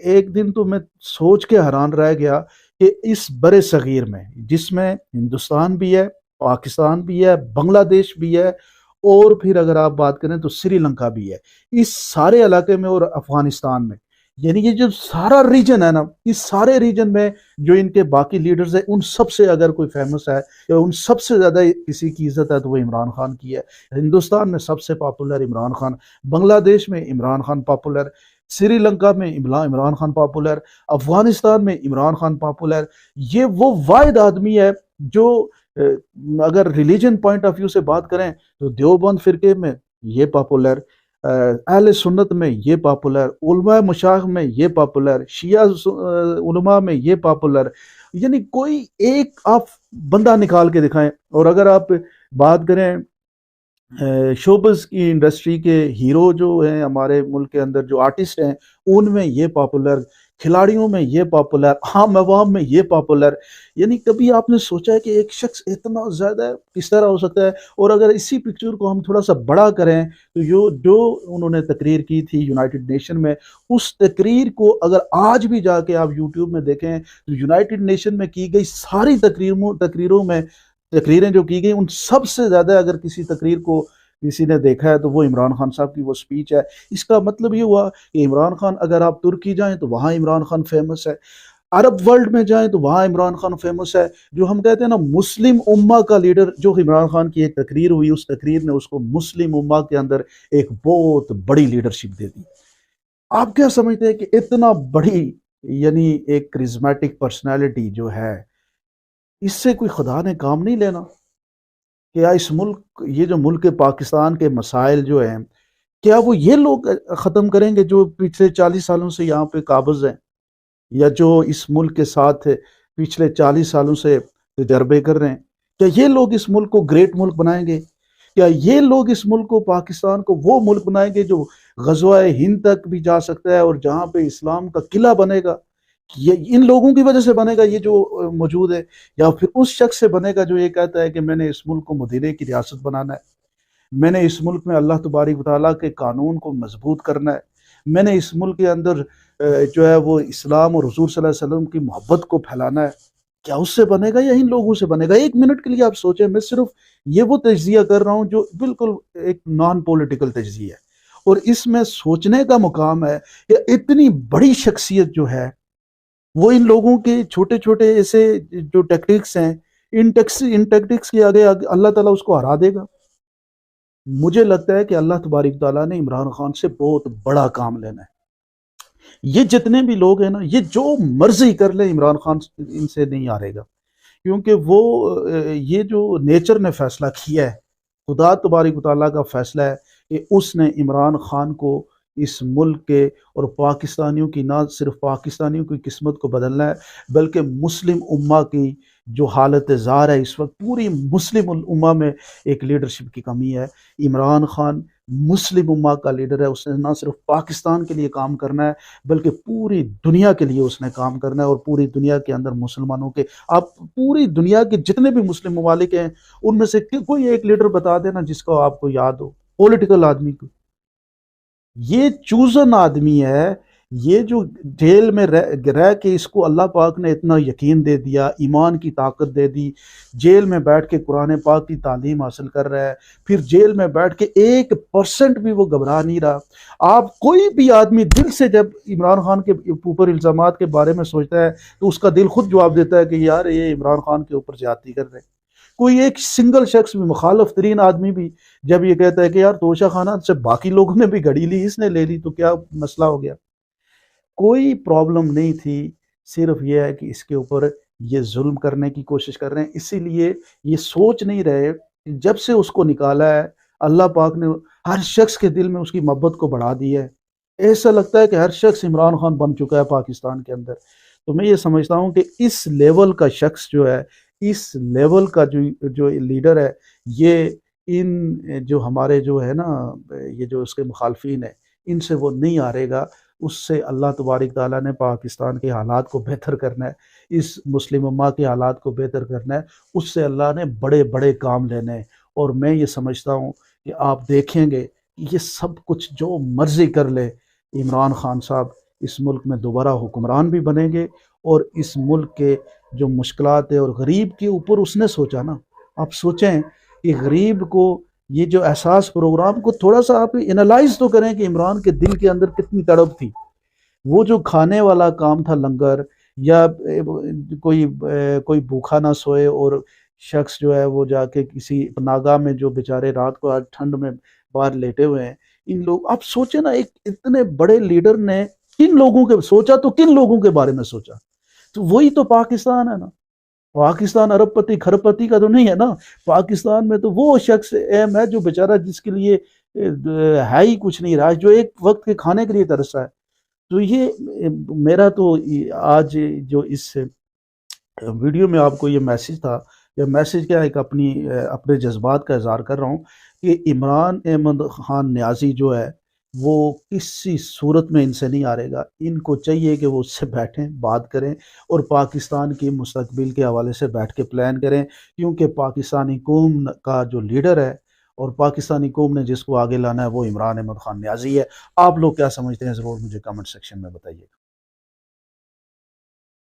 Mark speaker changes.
Speaker 1: ایک دن تو میں سوچ کے حیران رہ گیا کہ اس برِ صغیر میں، جس میں ہندوستان بھی ہے، پاکستان بھی ہے، بنگلہ دیش بھی ہے، اور پھر اگر آپ بات کریں تو سری لنکا بھی ہے، اس سارے علاقے میں اور افغانستان میں، یعنی یہ جو سارا ریجن ہے نا، اس سارے ریجن میں جو ان کے باقی لیڈرز ہیں، ان سب سے اگر کوئی فیمس ہے یا ان سب سے زیادہ کسی کی عزت ہے تو وہ عمران خان کی ہے۔ ہندوستان میں سب سے پاپولر عمران خان، بنگلہ دیش میں عمران خان پاپولر، سری لنکا میں عمران خان پاپولر، افغانستان میں عمران خان پاپولر۔ یہ وہ واحد آدمی ہے جو اگر ریلیجن پوائنٹ آف ویو سے بات کریں تو دیوبند فرقے میں یہ پاپولر، اہل سنت میں یہ پاپولر، علماء مشائخ میں یہ پاپولر، شیعہ علماء میں یہ پاپولر، یعنی کوئی ایک آپ بندہ نکال کے دکھائیں۔ اور اگر آپ بات کریں شوبز کی انڈسٹری کے ہیرو جو ہیں ہمارے ملک کے اندر، جو آرٹسٹ ہیں، ان میں یہ پاپولر، کھلاڑیوں میں یہ پاپولر، عام عوام میں یہ پاپولر۔ یعنی کبھی آپ نے سوچا ہے کہ ایک شخص اتنا زیادہ کس طرح ہو سکتا ہے؟ اور اگر اسی پکچر کو ہم تھوڑا سا بڑا کریں تو جو انہوں نے تقریر کی تھی یونائٹڈ نیشن میں، اس تقریر کو اگر آج بھی جا کے آپ یوٹیوب میں دیکھیں تو یونائٹڈ نیشن میں کی گئی ساری تقریروں میں، تقریریں جو کی گئی ان سب سے زیادہ اگر کسی تقریر کو کسی نے دیکھا ہے تو وہ عمران خان صاحب کی وہ سپیچ ہے۔ اس کا مطلب یہ ہوا کہ عمران خان، اگر آپ ترکی جائیں تو وہاں عمران خان فیمس ہے، عرب ورلڈ میں جائیں تو وہاں عمران خان فیمس ہے۔ جو ہم کہتے ہیں نا مسلم امہ کا لیڈر، جو عمران خان کی ایک تقریر ہوئی، اس تقریر نے اس کو مسلم امہ کے اندر ایک بہت بڑی لیڈرشپ دے دی۔ آپ کیا سمجھتے ہیں کہ اتنا بڑی، یعنی ایک کرزمیٹک پرسنالٹی جو ہے، اس سے کوئی خدا نے کام نہیں لینا؟ کیا اس ملک، یہ جو ملک پاکستان کے مسائل جو ہیں، کیا وہ یہ لوگ ختم کریں گے جو پچھلے 40 سالوں سے یہاں پہ قابض ہیں، یا جو اس ملک کے ساتھ پچھلے 40 سالوں سے تجربے کر رہے ہیں؟ کیا یہ لوگ اس ملک کو گریٹ ملک بنائیں گے؟ کیا یہ لوگ اس ملک کو، پاکستان کو، وہ ملک بنائیں گے جو غزوہ ہند تک بھی جا سکتا ہے اور جہاں پہ اسلام کا قلعہ بنے گا؟ یہ ان لوگوں کی وجہ سے بنے گا یہ جو موجود ہے، یا پھر اس شخص سے بنے گا جو یہ کہتا ہے کہ میں نے اس ملک کو مدینے کی ریاست بنانا ہے، میں نے اس ملک میں اللہ تبارک و تعالیٰ کے قانون کو مضبوط کرنا ہے، میں نے اس ملک کے اندر جو ہے وہ اسلام اور حضور صلی اللہ علیہ وسلم کی محبت کو پھیلانا ہے؟ کیا اس سے بنے گا یا ان لوگوں سے بنے گا؟ ایک منٹ کے لیے آپ سوچیں، میں صرف یہ وہ تجزیہ کر رہا ہوں جو بالکل ایک نان پولیٹیکل تجزیہ ہے، اور اس میں سوچنے کا مقام ہے کہ اتنی بڑی شخصیت جو ہے وہ ان لوگوں کے چھوٹے چھوٹے ایسے جو ٹیکٹکس ہیں، ان ٹیکٹکس کے آگے اللہ تعالیٰ اس کو ہرا دے گا۔ مجھے لگتا ہے کہ اللہ تبارک تعالیٰ نے عمران خان سے بہت بڑا کام لینا ہے۔ یہ جتنے بھی لوگ ہیں نا، یہ جو مرضی کر لیں، عمران خان ان سے نہیں ہارے گا، کیونکہ وہ یہ جو نیچر نے فیصلہ کیا ہے، خدا تبارک و تعالیٰ کا فیصلہ ہے کہ اس نے عمران خان کو اس ملک کے اور پاکستانیوں کی، نہ صرف پاکستانیوں کی قسمت کو بدلنا ہے بلکہ مسلم امہ کی جو حالت زار ہے اس وقت، پوری مسلم امہ میں ایک لیڈرشپ کی کمی ہے۔ عمران خان مسلم امہ کا لیڈر ہے، اس نے نہ صرف پاکستان کے لیے کام کرنا ہے بلکہ پوری دنیا کے لیے اس نے کام کرنا ہے، اور پوری دنیا کے اندر مسلمانوں کے، آپ پوری دنیا کے جتنے بھی مسلم ممالک ہیں ان میں سے کوئی ایک لیڈر بتا دینا جس کو آپ کو یاد ہو، پولیٹیکل آدمی کو۔ یہ چوزن آدمی ہے، یہ جو جیل میں رہ کے اس کو اللہ پاک نے اتنا یقین دے دیا، ایمان کی طاقت دے دی، جیل میں بیٹھ کے قرآن پاک کی تعلیم حاصل کر رہا ہے، پھر جیل میں بیٹھ کے 1% بھی وہ گھبرا نہیں رہا۔ آپ کوئی بھی آدمی دل سے جب عمران خان کے اوپر الزامات کے بارے میں سوچتا ہے تو اس کا دل خود جواب دیتا ہے کہ یار یہ عمران خان کے اوپر زیادتی کر رہے ہیں۔ کوئی ایک سنگل شخص بھی، مخالف ترین آدمی بھی جب یہ کہتا ہے کہ یار توشہ خانہ سے باقی لوگوں نے بھی گھڑی لی، اس نے لے لی تو کیا مسئلہ ہو گیا؟ کوئی پرابلم نہیں تھی، صرف یہ ہے کہ اس کے اوپر یہ ظلم کرنے کی کوشش کر رہے ہیں، اسی لیے یہ سوچ نہیں رہے کہ جب سے اس کو نکالا ہے اللہ پاک نے ہر شخص کے دل میں اس کی محبت کو بڑھا دی ہے۔ ایسا لگتا ہے کہ ہر شخص عمران خان بن چکا ہے پاکستان کے اندر۔ تو میں یہ سمجھتا ہوں کہ اس لیول کا شخص جو ہے، اس لیول کا جو لیڈر ہے، یہ ان جو ہمارے جو ہے نا، یہ جو اس کے مخالفین ہیں، ان سے وہ نہیں ہارے گا۔ اس سے اللہ تبارک تعالیٰ نے پاکستان کے حالات کو بہتر کرنا ہے، اس مسلم امہ کے حالات کو بہتر کرنا ہے، اس سے اللہ نے بڑے بڑے کام لینے ہیں۔ اور میں یہ سمجھتا ہوں کہ آپ دیکھیں گے یہ سب کچھ جو مرضی کر لے عمران خان صاحب، اس ملک میں دوبارہ حکمران بھی بنیں گے، اور اس ملک کے جو مشکلات ہے، اور غریب کے اوپر اس نے سوچا نا. آپ سوچیں کہ غریب کو یہ جو احساس پروگرام کو تھوڑا سا آپ انالائز تو کریں کہ عمران کے دل کے اندر کتنی تڑپ تھی. وہ جو کھانے والا کام تھا لنگر، یا کوئی بھوکا نہ سوئے، اور شخص جو ہے وہ جا کے کسی پناگاہ میں جو بیچارے رات کو آج ٹھنڈ میں باہر لیٹے ہوئے ہیں. ان لوگ، آپ سوچیں نا، ایک اتنے بڑے لیڈر نے کن لوگوں کے سوچا، تو کن لوگوں کے بارے میں سوچا؟ تو وہی تو پاکستان ہے نا. پاکستان ارب پتی کھرب پتی کا تو نہیں ہے نا. پاکستان میں تو وہ شخص اہم ہے جو بیچارہ جس کے لیے ہے ہی کچھ نہیں رہا، جو ایک وقت کے کھانے کے لیے ترس رہا ہے. تو یہ میرا تو آج جو اس ویڈیو میں آپ کو یہ میسج تھا، یا میسج کیا، ایک اپنے جذبات کا اظہار کر رہا ہوں کہ عمران احمد خان نیازی جو ہے وہ کسی صورت میں ان سے نہیں ہارے گا. ان کو چاہیے کہ وہ اس سے بیٹھیں، بات کریں، اور پاکستان کی مستقبل کے حوالے سے بیٹھ کے پلان کریں، کیونکہ پاکستانی قوم کا جو لیڈر ہے، اور پاکستانی قوم نے جس کو آگے لانا ہے، وہ عمران احمد خان نیازی ہے. آپ لوگ کیا سمجھتے ہیں، ضرور مجھے کمنٹ سیکشن میں بتائیے.